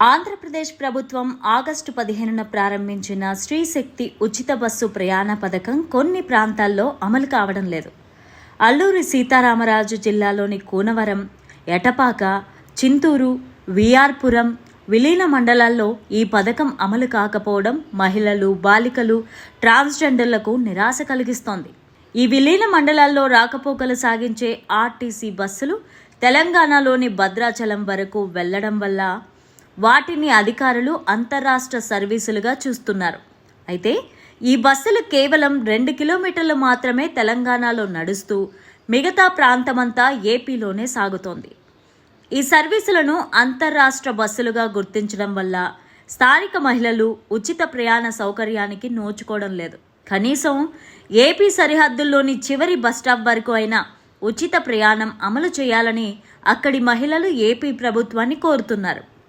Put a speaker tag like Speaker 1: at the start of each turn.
Speaker 1: ఆంధ్రప్రదేశ్ ప్రభుత్వం ఆగస్టు 15న ప్రారంభించిన స్త్రీ శక్తి ఉచిత బస్సు ప్రయాణ పథకం కొన్ని ప్రాంతాల్లో అమలు కావడం లేదు. అల్లూరి సీతారామరాజు జిల్లాలోని కూనవరం, ఎటపాక, చింతూరు, విఆర్పురం విలీన మండలాల్లో ఈ పథకం అమలు కాకపోవడం మహిళలు, బాలికలు, ట్రాన్స్జెండర్లకు నిరాశ కలిగిస్తోంది. ఈ విలీన మండలాల్లో రాకపోకలు సాగించే ఆర్టీసీ బస్సులు తెలంగాణలోని భద్రాచలం వరకు వెళ్లడం వల్ల వాటిని అధికారులు అంతర్రాష్ట్ర సర్వీసులుగా చూస్తున్నారు. అయితే ఈ బస్సులు కేవలం 2 కిలోమీటర్లు మాత్రమే తెలంగాణలో నడుస్తూ మిగతా ప్రాంతమంతా ఏపీలోనే సాగుతోంది. ఈ సర్వీసులను అంతర్రాష్ట్ర బస్సులుగా గుర్తించడం వల్ల స్థానిక మహిళలు ఉచిత ప్రయాణ సౌకర్యానికి నోచుకోవడం లేదు. కనీసం ఏపీ సరిహద్దుల్లోని చివరి బస్టాప్ వరకు అయినా ఉచిత ప్రయాణం అమలు చేయాలని అక్కడి మహిళలు ఏపీ ప్రభుత్వాన్ని కోరుతున్నారు.